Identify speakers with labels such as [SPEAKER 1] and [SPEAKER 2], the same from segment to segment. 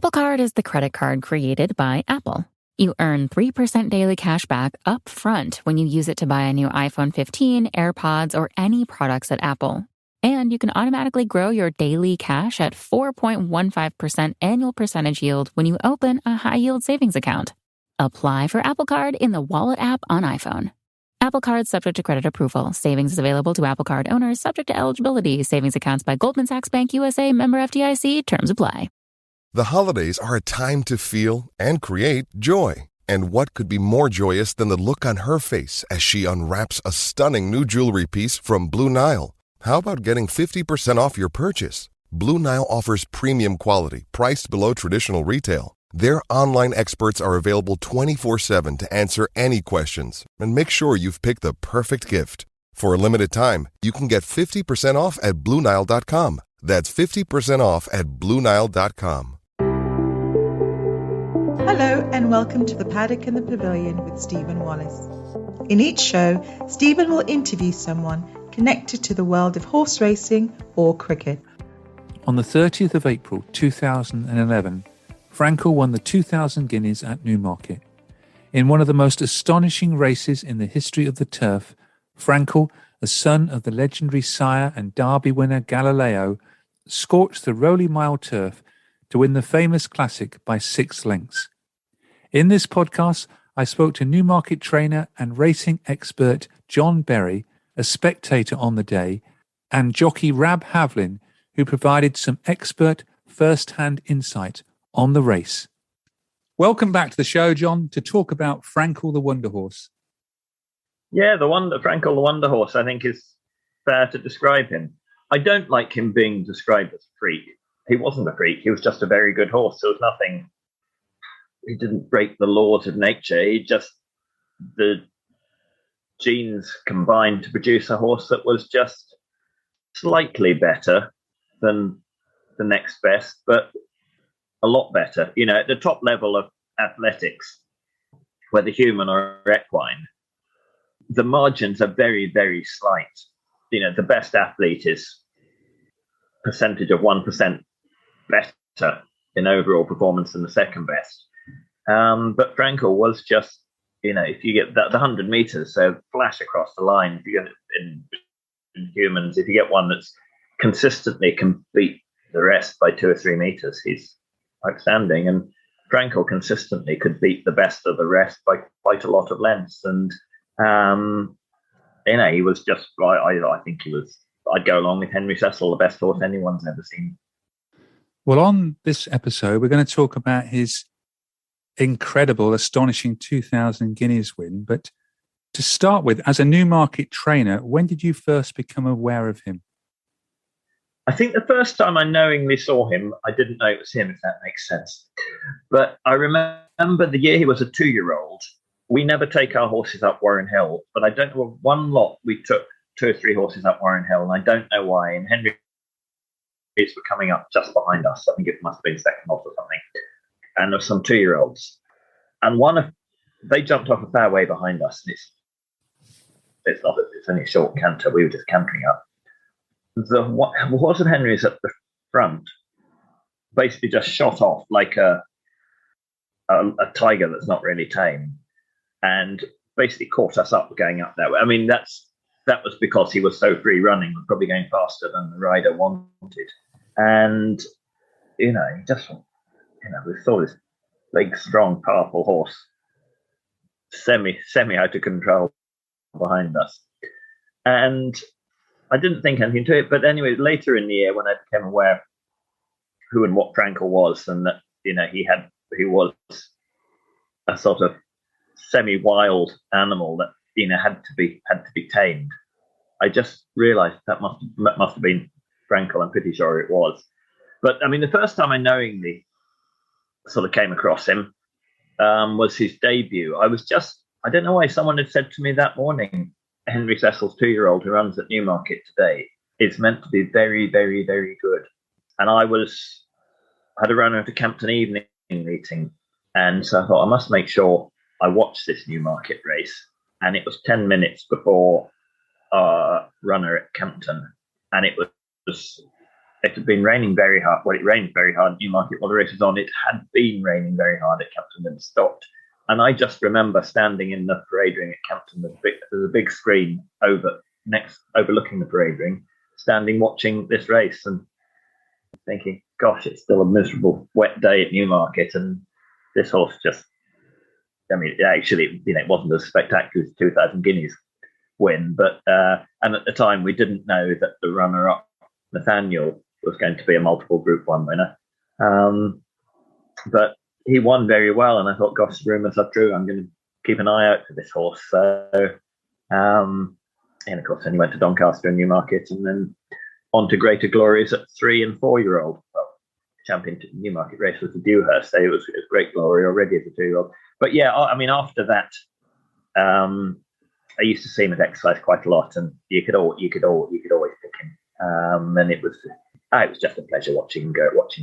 [SPEAKER 1] Apple Card is the credit card created by Apple. You earn 3% daily cash back up front when you use it to buy a new iPhone 15, AirPods, or any products at Apple. And you can automatically grow your daily cash at 4.15% annual percentage yield when you open a high-yield savings account. Apply for Apple Card in the Wallet app on iPhone. Apple Card subject to credit approval. Savings is available to Apple Card owners subject to eligibility. Savings accounts by Goldman Sachs Bank USA, member FDIC. Terms apply.
[SPEAKER 2] The holidays are a time to feel and create joy. And what could be more joyous than the look on her face as she unwraps a stunning new jewelry piece from Blue Nile? How about getting 50% off your purchase? Blue Nile offers premium quality, priced below traditional retail. Their online experts are available 24/7 to answer any questions and make sure you've picked the perfect gift. For a limited time, you can get 50% off at BlueNile.com. That's 50% off at BlueNile.com.
[SPEAKER 3] Hello and welcome to the Paddock and the Pavilion with Stephen Wallace. In each show, Stephen will interview someone connected to the world of horse racing or cricket.
[SPEAKER 4] On the 30th of April 2011, Frankel won the 2000 Guineas at Newmarket. In one of the most astonishing races in the history of the turf, Frankel, a son of the legendary sire and Derby winner Galileo, scorched the Rowley Mile turf to win the famous classic by 6 lengths. In this podcast, I spoke to Newmarket trainer and racing expert John Berry, a spectator on the day, and jockey Rab Havlin, who provided some expert first-hand insight on the race. Welcome back to the show, John, to talk about Frankel the Wonder Horse.
[SPEAKER 5] Yeah, Frankel the Wonder Horse, I think is fair to describe him. I don't like him being described as a freak. He wasn't a freak. He was just a very good horse. There was nothing. He didn't break the laws of nature. The genes combined to produce a horse that was just slightly better than the next best, but a lot better. You know, at the top level of athletics, whether human or equine, the margins are very, very slight. You know, the best athlete is percentage of 1% better in overall performance than the second best. But Frankel was just, you know, if you get the 100 meters, so flash across the line, if you get it in humans, if you get one that's consistently can beat the rest by 2 or 3 meters, he's outstanding. And Frankel consistently could beat the best of the rest by quite a lot of lengths. And, you know, he was just, I think he was, I'd go along with Henry Cecil, the best horse anyone's ever seen.
[SPEAKER 4] Well, on this episode, we're going to talk about his incredible, astonishing 2000 Guineas win. But to start with, as a Newmarket trainer, when did you first become aware of him?
[SPEAKER 5] I think the first time I knowingly saw him, I didn't know it was him, if that makes sense. But I remember the year he was a 2-year-old. We never take our horses up Warren Hill, but I don't know, one lot we took 2 or 3 horses up Warren Hill, and I don't know why. And Henry Cecil were coming up just behind us. I think it must have been second horse or something. And there were some 2-year-olds. And they jumped off a fairway behind us. And it's only a short canter. We were just cantering up. The horse of Henry's at the front basically just shot off like a tiger that's not really tame, and basically caught us up going up that way. I mean, that was because he was so free running, probably going faster than the rider wanted. And, you know, we saw this big, strong, powerful horse semi out of control behind us. And I didn't think anything to it. But anyway, later in the year, when I became aware of who and what Frankel was, and that, you know, he was a sort of semi-wild animal that, you know, had to be tamed, I just realised that must have been Frankel. I'm pretty sure it was. But I mean, the first time I knowingly sort of came across him was his debut. I don't know why, someone had said to me that morning, Henry Cecil's 2-year-old who runs at Newmarket today is meant to be very, very, very good. And I had a run at a Campton evening meeting, and so I thought I must make sure I watch this Newmarket race. And it was 10 minutes before our runner at Campton, and it was it had been raining very hard. Well, it rained very hard at Newmarket while the race was on. It had been raining very hard at Campton and stopped. And I just remember standing in the parade ring at Campton. There's a big screen overlooking the parade ring, standing watching this race and thinking, gosh, it's still a miserable wet day at Newmarket, and this horse just, I mean, actually, it wasn't as spectacular as 2,000 Guineas win, but and at the time we didn't know that the runner-up, Nathaniel, was going to be a multiple Group 1 winner. But he won very well, and I thought, gosh, the rumours are true. I'm going to keep an eye out for this horse. So, and of course, then he went to Doncaster and Newmarket, and then on to greater glories at 3 and 4 year old. Well, champion Newmarket race was the Dewhurst. So it was great glory already as a 2 year old. But yeah, I mean, after that, I used to see him at exercise quite a lot, and you could always pick him. And it was just a pleasure watching him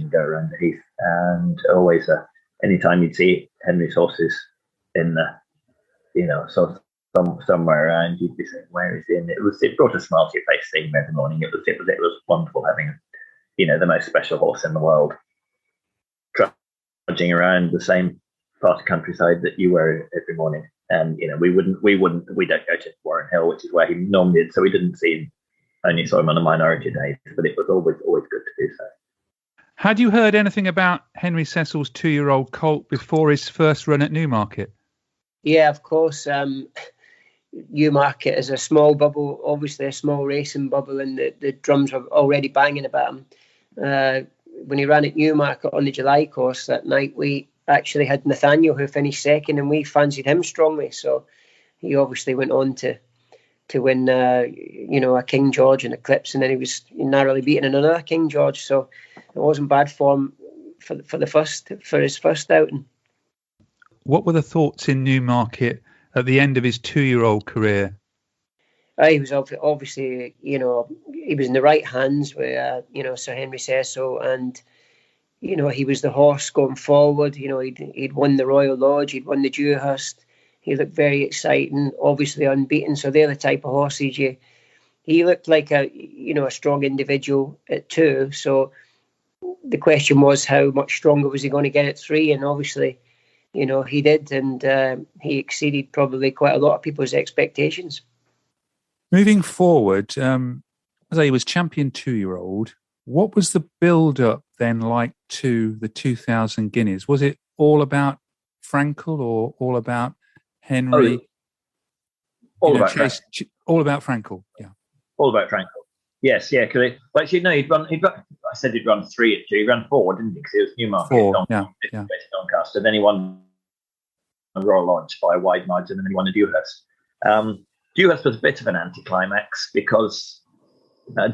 [SPEAKER 5] go around the heath, and always anytime you'd see Henry's horses in the somewhere around, you'd be saying, where is he? And it brought a smile to your face seeing him every morning. It was wonderful having the most special horse in the world trudging around the same part of countryside that you were every morning. And we don't go to Warren Hill, which is where he normally did, so we didn't see him. Only saw him on a minority day, but it was always good to do so.
[SPEAKER 4] Had you heard anything about Henry Cecil's 2-year-old colt before his first run at Newmarket?
[SPEAKER 6] Yeah, of course. Newmarket is a small bubble, obviously a small racing bubble, and the drums were already banging about him. When he ran at Newmarket on the July course that night, we actually had Nathaniel, who finished second, and we fancied him strongly. So he obviously went on to win, a King George and Eclipse, and then he was narrowly beaten in another King George. So it wasn't bad form for his first outing.
[SPEAKER 4] What were the thoughts in Newmarket at the end of his 2-year-old career?
[SPEAKER 6] He was obviously, he was in the right hands with, Sir Henry Cecil, and he was the horse going forward. He'd won the Royal Lodge, he'd won the Dewhurst. He looked very exciting, obviously unbeaten. So they're the type of horses he looked like a strong individual at 2. So the question was, how much stronger was he going to get at 3? And obviously, he did, and he exceeded probably quite a lot of people's expectations.
[SPEAKER 4] Moving forward, as he was champion 2-year-old, what was the build-up then like to the 2,000 Guineas? Was it all about Frankel or all about Henry?
[SPEAKER 5] All about
[SPEAKER 4] Frankel, yeah.
[SPEAKER 5] All about Frankel. Yes, yeah. Because he'd run. I said he'd run 3 at 2. He ran 4, didn't he? Because he was Newmarket,
[SPEAKER 4] 4, yeah.
[SPEAKER 5] Doncaster. Then he won the Royal Lodge by a wide margin, and then he won the Dewhurst. Dewhurst was a bit of an anticlimax because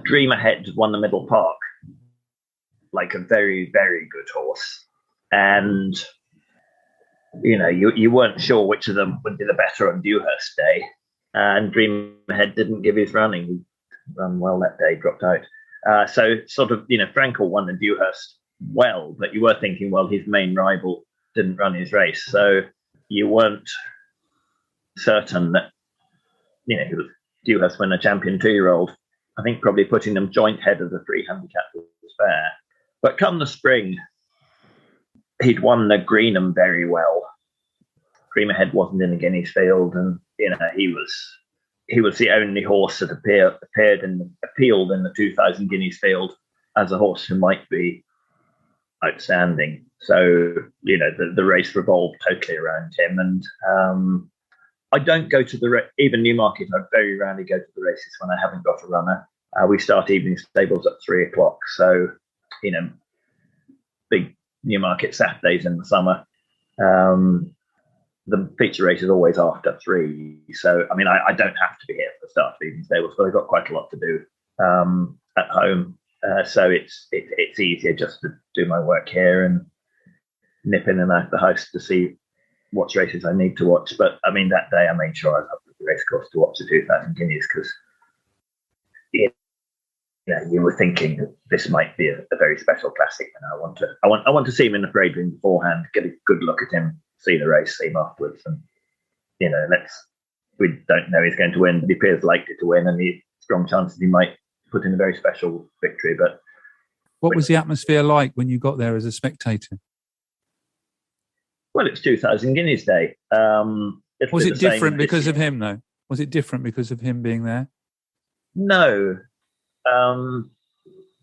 [SPEAKER 5] Dream Ahead won the Middle Park, like a very, very good horse, and you weren't sure which of them would be the better on Dewhurst Day, and Dream Ahead didn't give his running. He ran well that day, dropped out. So sort of, Frankel won the Dewhurst well, but you were thinking, well, his main rival didn't run his race, so you weren't certain that he was Dewhurst winner, champion 2-year-old. I think probably putting them joint head of the 3 handicap was fair. But come the spring, he'd won the Greenham very well. Dream Ahead wasn't in the Guineas field, and he was the only horse that appealed in the 2,000 Guineas field as a horse who might be outstanding. So the race revolved totally around him, and I don't go to even Newmarket. I very rarely go to the races when I haven't got a runner. We start evening stables at 3:00, so big Newmarket Saturdays in the summer. The feature race is always after 3, so I mean I don't have to be here for the start of evening stables, but I've got quite a lot to do at home, so it's easier just to do my work here and nip in and out of the house to see what races I need to watch. But I mean, that day I made sure I was up at the racecourse to watch the 2,000 Guineas, because you were thinking that this might be a very special classic, and I want to see him in the parade ring beforehand, get a good look at him, see the race, see him afterwards, and we don't know he's going to win, but he appears likely to win, and the strong chances he might put in a very special victory. But
[SPEAKER 4] What was the atmosphere like when you got there as a spectator?
[SPEAKER 5] Well, it's 2,000 Guineas Day.
[SPEAKER 4] Was it different because of him, though? Was it different because of him being there?
[SPEAKER 5] No.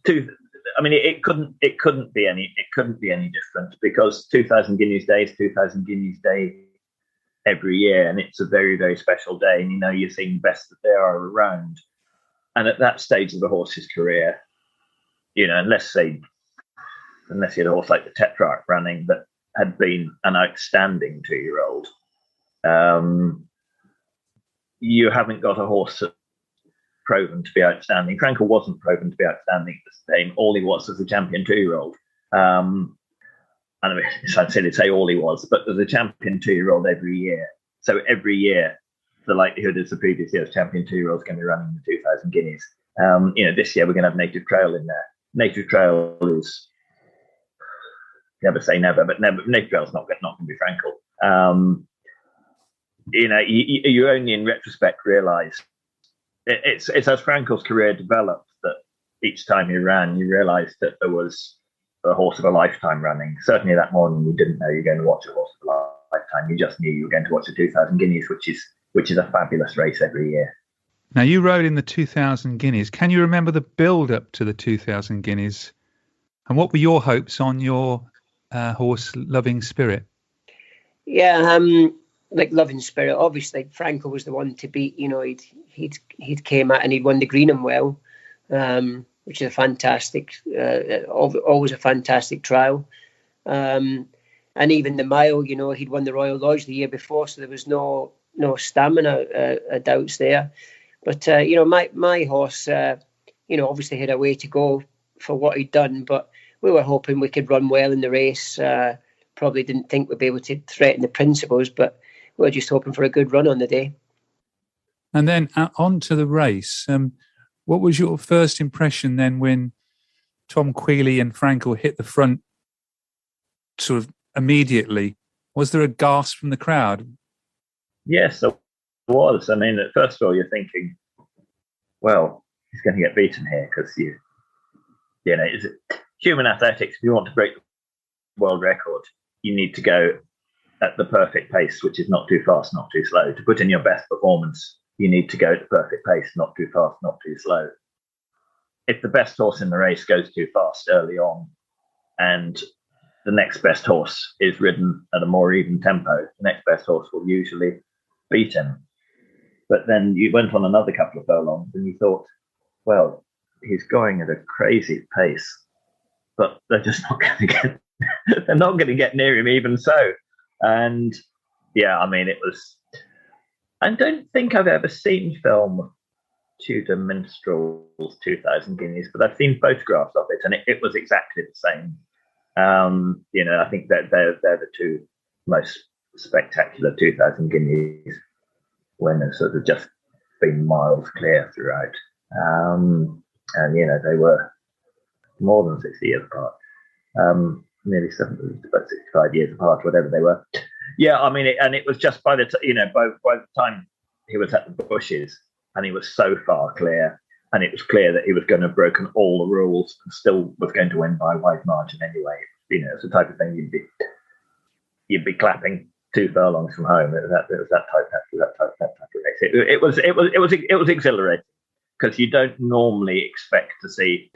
[SPEAKER 5] It couldn't be any different, because 2,000 Guineas Day is 2,000 Guineas Day every year, and it's a very, very special day. And you're seeing the best that there are around. And at that stage of the horse's career, unless you had a horse like the Tetrarch running that had been an outstanding 2-year-old, you haven't got a horse that's proven to be outstanding. Frankel wasn't proven to be outstanding at the time. All he was a champion 2-year-old. And I mean, I'd say all he was, but there's a champion 2-year-old every year. So every year, the likelihood is the previous year's champion 2-year-old is going to be running the 2,000 Guineas. This year we're going to have Native Trail in there. Native Trail is, never say never, but Native Trail's not going to be Frankel. You only in retrospect realise it's as Frankel's career developed that each time he ran, you realised that there was a horse of a lifetime running. Certainly that morning, you didn't know you were going to watch a horse of a lifetime. You just knew you were going to watch the 2,000 Guineas, which is a fabulous race every year.
[SPEAKER 4] Now, you rode in the 2,000 Guineas. Can you remember the build-up to the 2,000 Guineas? And what were your hopes on your horse-loving spirit?
[SPEAKER 6] Yeah, like loving spirit. Obviously, Frankel was the one to beat. He'd came out and he'd won the Greenham well, which is a fantastic, always a fantastic trial. And even the mile, he'd won the Royal Lodge the year before, so there was no stamina doubts there. But my horse, obviously had a way to go for what he'd done, but we were hoping we could run well in the race. Probably didn't think we'd be able to threaten the principals, but we were just hoping for a good run on the day.
[SPEAKER 4] And then on to the race. What was your first impression then when Tom Queally and Frankel hit the front sort of immediately? Was there a gasp from the crowd?
[SPEAKER 5] Yes, there was. I mean, first of all, you're thinking, well, he's going to get beaten here because it's human athletics. If you want to break the world record, you need to go at the perfect pace, which is not too fast, not too slow. To put in your best performance, you need to go at the perfect pace, not too fast, not too slow. If the best horse in the race goes too fast early on and the next best horse is ridden at a more even tempo, the next best horse will usually beat him. But then you went on another couple of furlongs and you thought, well, he's going at a crazy pace, but they're just not going to get they're not going to get near him even so. And yeah, I mean, it was, I don't think I've ever seen film Tudor Minstrel's 2,000 Guineas, but I've seen photographs of it, and it was exactly the same. I think that they're the two most spectacular 2,000 Guineas winners, sort of just been miles clear throughout. And they were more than 60 years apart. Nearly 70, about 65 years apart, whatever they were. Yeah, I mean, it was just by the time he was at the bushes, and he was so far clear, and it was clear that he was going to have broken all the rules and still was going to win by a wide margin anyway. It's the type of thing you'd be clapping 2 furlongs from home. It was that type of race. It was exhilarating because you don't normally expect to see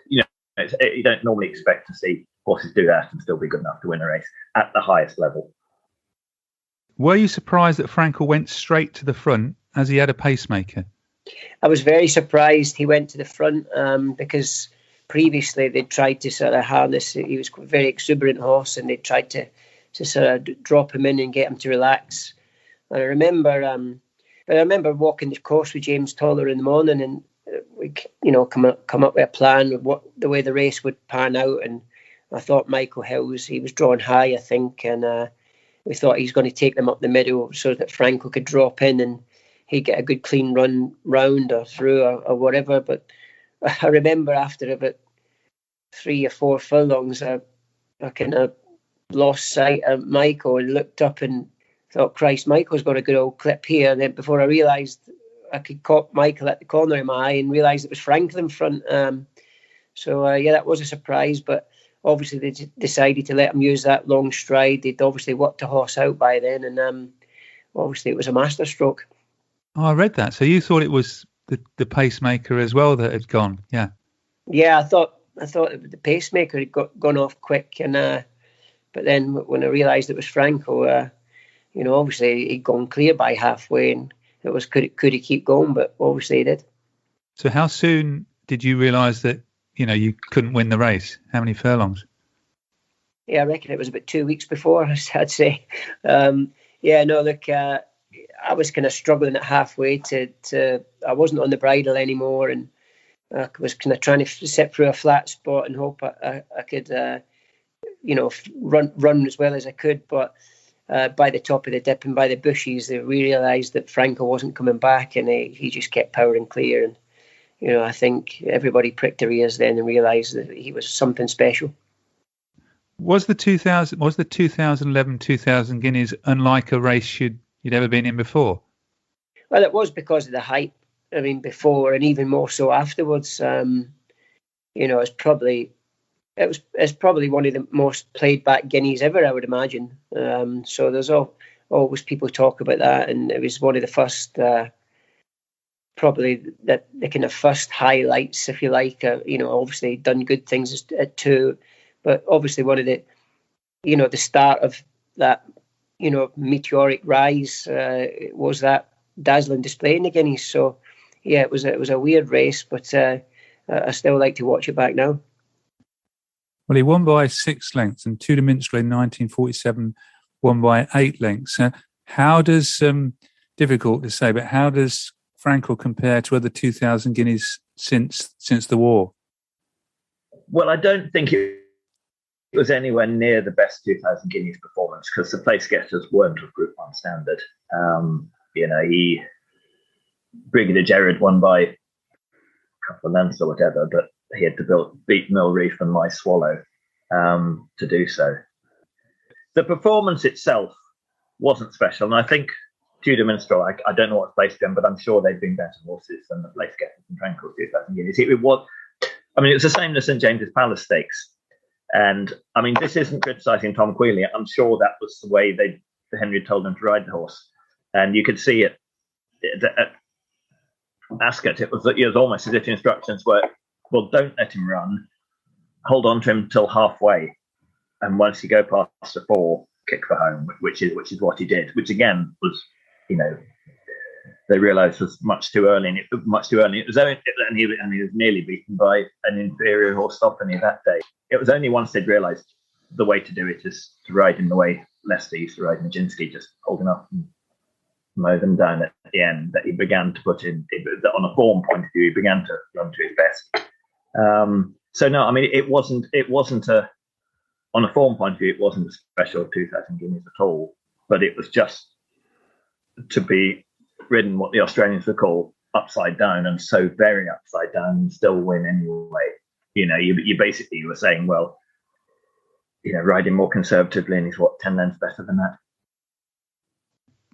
[SPEAKER 5] horses do that and still be good enough to win a race at the highest level.
[SPEAKER 4] Were you surprised that Frankel went straight to the front as he had a pacemaker?
[SPEAKER 6] I was very surprised he went to the front because previously they tried to sort of harness. He was a very exuberant horse, and they tried to sort of drop him in and get him to relax. And I remember walking the course with James Toller in the morning, and we come up with a plan of what the way the race would pan out. And I thought Michael Hills, he was drawn high, I think, and we thought he's going to take them up the middle so that Frankel could drop in and he'd get a good clean run round or through or whatever. But I remember after about 3 or 4 furlongs, I kind of lost sight of Michael and looked up and thought, Christ, Michael's got a good old clip here. And then before I realised, I could caught Michael at the corner of my eye and realised it was Frankel in front. So, that was a surprise, but obviously they decided to let him use that long stride. They'd obviously worked the horse out by then, and obviously it was a masterstroke.
[SPEAKER 4] Oh, I read that. So you thought it was the pacemaker as well that had gone? Yeah.
[SPEAKER 6] Yeah, I thought the pacemaker had gone off quick, and but then when I realised it was Frankel, obviously he'd gone clear by halfway, and it was could he keep going? But obviously he did.
[SPEAKER 4] So how soon did you realise that you couldn't win the race? How many furlongs?
[SPEAKER 6] Yeah, I reckon it was about 2 weeks before, I'd say. Look, I was kind of struggling at halfway to I wasn't on the bridle anymore, and I was kind of trying to sit through a flat spot and hope I could, run as well as I could. But by the top of the dip and by the bushes, they realised that Frankel wasn't coming back, and he just kept powering clear. And I think everybody pricked their ears then and realised that he was something special.
[SPEAKER 4] Was the 2011-2000 Guineas unlike a race you'd ever been in before?
[SPEAKER 6] Well, it was because of the hype. I mean, before and even more so afterwards. It's probably one of the most played back Guineas ever, I would imagine. So there's always people talk about that, and it was one of the first, probably the kind of first highlights, if you like. Obviously done good things at 2, but obviously one of the, the start of that, meteoric rise was that dazzling display in the Guineas. So yeah, it was a weird race, but I still like to watch it back now.
[SPEAKER 4] Well, he won by 6 lengths, and To the Minstrel in 1947 won by 8 lengths. How does difficult to say, but how does Frankel compare to other 2000 Guineas since the war?
[SPEAKER 5] Well, I don't think it was anywhere near the best 2000 Guineas performance, because the place getters weren't of Group 1 standard. Brigadier Gerard won by a couple of lengths or whatever, but he had to beat Mill Reef and My Swallow to do so. The performance itself wasn't special, and I think Tudor Minstrel, I don't know what's placed them, but I'm sure they've been better horses than the place getters and Frankel's 2000 Guineas. It was the same as St James's Palace Stakes. And I mean, this isn't criticising Tom Quealy. I'm sure that was the way Henry told him to ride the horse, and you could see it at Ascot. It was almost as if the instructions were, well, don't let him run, hold on to him till halfway, and once you go past the 4, kick for home, which is what he did. Which again was, they realised was much too early. It was only, and he was nearly beaten by an inferior horse Stoppany that day. It was only once they'd realised the way to do it is to ride him the way Leicester used to ride Nijinsky, just hold him up and mow them down at the end, that he began to put in, on a form point of view, he began to run to his best. So no, I mean, it wasn't on a form point of view, it wasn't a special 2000 Guineas at all, but it was just to be ridden what the Australians would call upside down, and so very upside down, and still win anyway. You basically were saying, well, riding more conservatively, and he's 10 lengths better than that.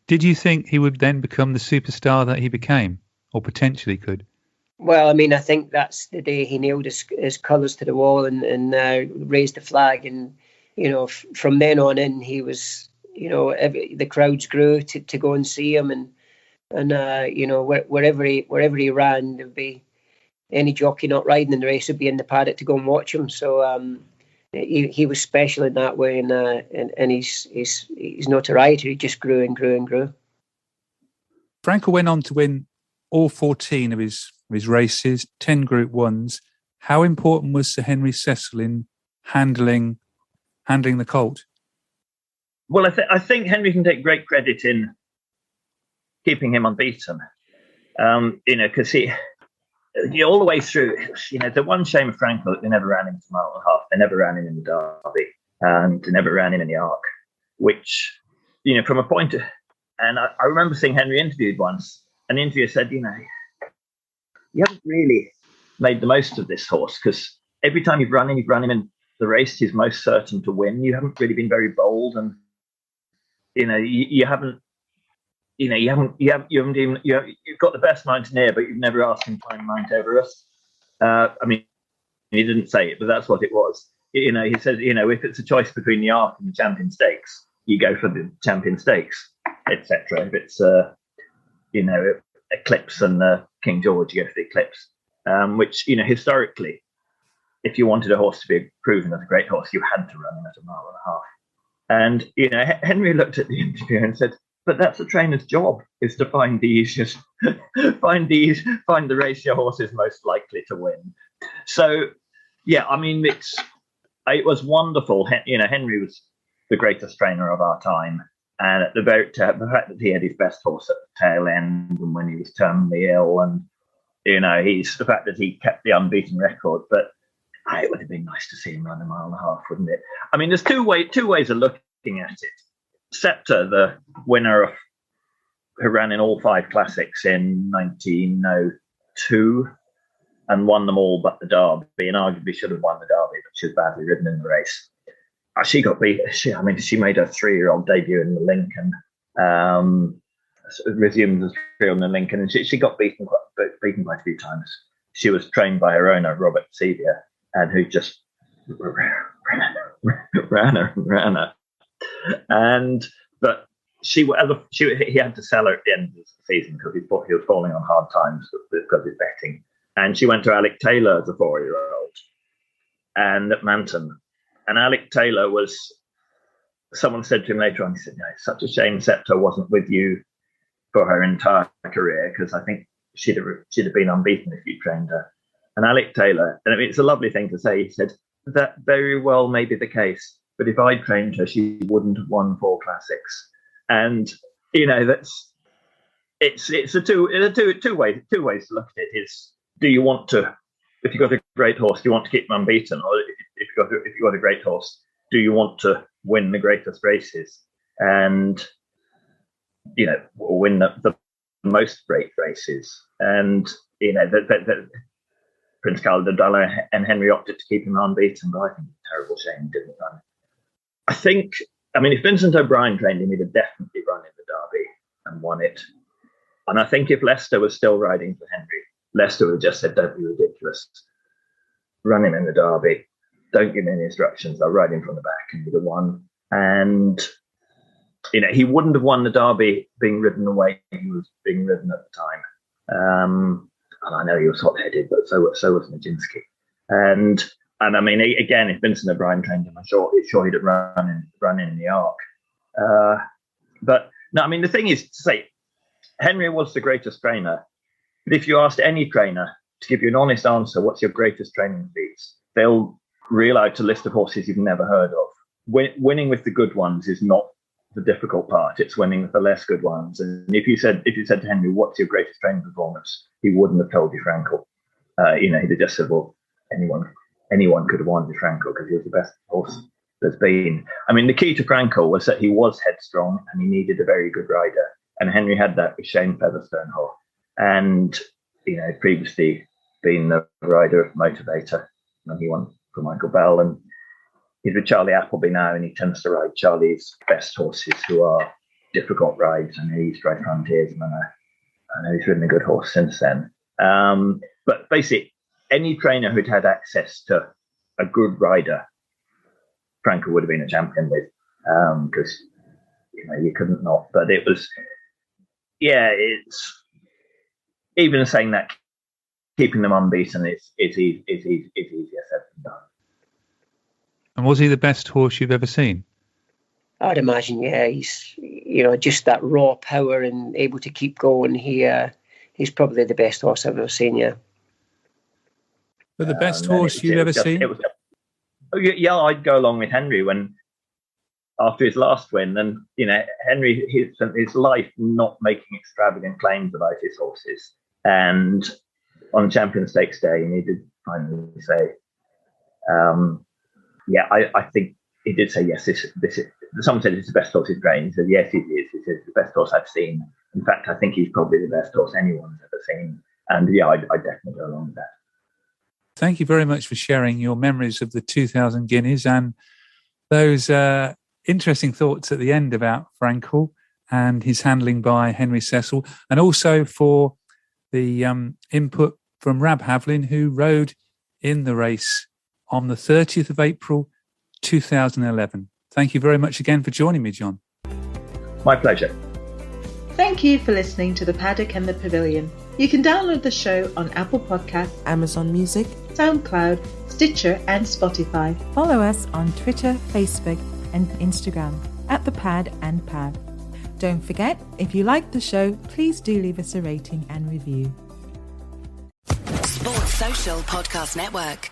[SPEAKER 4] Did you think he would then become the superstar that he became, or potentially could?
[SPEAKER 6] Well, I mean, I think that's the day he nailed his colours to the wall and raised the flag. And, from then on in, he was, the crowds grew to go and see him. And wherever he ran, there'd be any jockey not riding in the race would be in the paddock to go and watch him. So he was special in that way. And his notoriety just grew and grew and grew.
[SPEAKER 4] Frankel went on to win all 14 of his races, 10 Group 1s. How important was Sir Henry Cecil in handling the colt?
[SPEAKER 5] Well, I think Henry can take great credit in keeping him unbeaten. Because he all the way through, the one shame of Frankel, they never ran him to mile and a half. They never ran him in the Derby, and they never ran him in the Arc, which, from a point of, and I remember seeing Henry interviewed once. An interviewer said, you haven't really made the most of this horse, because every time you've run him in the race he's most certain to win. You haven't really been very bold, and you've got the best mountaineer, but you've never asked him to climb Mount Everest. he didn't say it, but that's what it was. You know, he said, you know, if it's a choice between the Arc and the Champion Stakes, you go for the Champion Stakes, etc. If it's, you know, Eclipse and King George, you go for the Eclipse. Which, you know, historically, if you wanted a horse to be proven as a great horse, you had to run him at 1.5 miles. And, you know, Henry looked at the interview and said, but that's a trainer's job, is to find the easiest, find the race your horse is most likely to win. So, yeah, I mean, it was wonderful. You know, Henry was the greatest trainer of our time. And at the fact that he had his best horse at the tail end and when he was terminally ill, and, you know, the fact that he kept the unbeaten record. But it would have been nice to see him run 1.5 miles, wouldn't it? I mean, there's two ways of looking at it. Scepter, the winner who ran in all 5 classics in 1902 and won them all but the Derby, and arguably should have won the Derby, but she was badly ridden in the race. She got beat. She made her 3-year-old debut in the Lincoln, resumed the 3 on the Lincoln, and she got beaten quite a few times. She was trained by her owner, Robert Sevier, and who just ran her. But he had to sell her at the end of the season because he was falling on hard times because of his betting. And she went to Alec Taylor as a 4-year-old, and at Manton. And Alec Taylor someone said to him later on, he said, no, it's such a shame Scepter wasn't with you for her entire career, because I think she'd have been unbeaten if you trained her. And Alec Taylor, and I mean, it's a lovely thing to say, he said, that very well may be the case, but if I trained her, she wouldn't have won 4 classics. And, you know, it's two ways to look at it. Is, do you want to, if you've got a great horse, do you want to keep them unbeaten? Or if you've got a great horse, do you want to win the greatest races? And, you know, win the most great races? And, you know, Prince Caledon and Henry opted to keep him unbeaten, but I think it's a terrible shame he didn't run. I think, I mean, if Vincent O'Brien trained him, he'd have definitely run in the Derby and won it. And I think if Leicester was still riding for Henry, Leicester would have just said, don't be ridiculous. Run him in the Derby. Don't give me any instructions. I'll ride him from the back, and he'd have won. And, you know, he wouldn't have won the Derby being ridden the way he was being ridden at the time. And I know he was hot-headed, but so was Nijinsky. And I mean, again, if Vincent O'Brien trained him, I'm sure he'd have run in the Arc. But no, I mean, the thing is to say, Henry was the greatest trainer. But if you asked any trainer to give you an honest answer, what's your greatest training feats, they'll reel out a list of horses you've never heard of. Winning with the good ones is not the difficult part. It's winning with the less good ones. And if you said to Henry, what's your greatest training performance, he wouldn't have told you Frankel. You know, he'd have just said, well, anyone could have won with Frankel because he was the best horse there's been. I mean, the key to Frankel was that he was headstrong and he needed a very good rider. And Henry had that with Shane Featherstone Hall. And, you know, previously been the rider of Motivator when he won for Michael Bell. And he's with Charlie Appleby now, and he tends to ride Charlie's best horses, who are difficult rides. I know he's tried Frontiers, and I know he's ridden a good horse since then. But basically, any trainer who'd had access to a good rider, Frankel would have been a champion with, because, you know, you couldn't not. But it was, yeah, it's even saying that keeping them unbeaten is easier said than done.
[SPEAKER 4] And was he the best horse you've ever seen?
[SPEAKER 6] I'd imagine, yeah. He's, you know, just that raw power and able to keep going. He's probably the best horse I've ever seen, yeah.
[SPEAKER 4] But the best horse you've ever seen?
[SPEAKER 5] Yeah, I'd go along with Henry after his last win. And, you know, Henry, he spent his life not making extravagant claims about his horses. And on Champion Stakes Day, he did finally say, yeah, I think he did say, yes, this is, someone said it's the best horse he's trained. He said, yes, it is. He said, it's the best horse I've seen. In fact, I think he's probably the best horse anyone's ever seen. And yeah, I'd definitely go along with that.
[SPEAKER 4] Thank you very much for sharing your memories of the 2000 Guineas and those interesting thoughts at the end about Frankel and his handling by Henry Cecil, and also for the input from Rab Havlin, who rode in the race on the 30th of April, 2011. Thank you very much again for joining me, John.
[SPEAKER 5] My pleasure.
[SPEAKER 3] Thank you for listening to The Paddock and the Pavilion. You can download the show on Apple Podcasts,
[SPEAKER 7] Amazon Music,
[SPEAKER 3] SoundCloud, Stitcher and Spotify.
[SPEAKER 7] Follow us on Twitter, Facebook and Instagram at The Pad and Pav. Don't forget, if you like the show, please do leave us a rating and review.
[SPEAKER 8] Sports Social Podcast Network.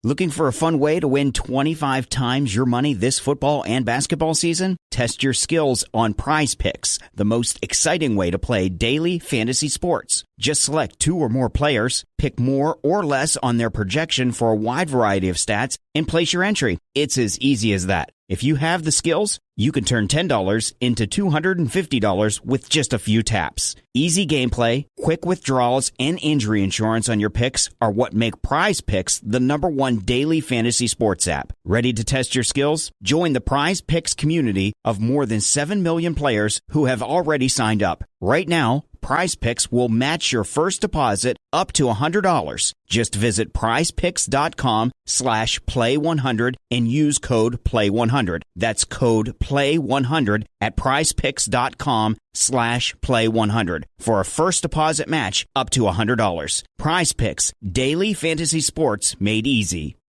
[SPEAKER 9] Looking for a fun way to win 25 times your money this football and basketball season? Test your skills on Prize Picks, the most exciting way to play daily fantasy sports. Just select 2 or more players, pick more or less on their projection for a wide variety of stats, and place your entry. It's as easy as that. If you have the skills, you can turn $10 into $250 with just a few taps. Easy gameplay, quick withdrawals, and injury insurance on your picks are what make Prize Picks the #1 daily fantasy sports app. Ready to test your skills? Join the Prize Picks community of more than 7 million players who have already signed up. Right now, Prize Picks will match your first deposit up to $100. Just visit prizepicks.com/play100 and use code play100. That's code play100 at prizepicks.com/play100 for a first deposit match up to $100. Prize Picks, daily fantasy sports made easy.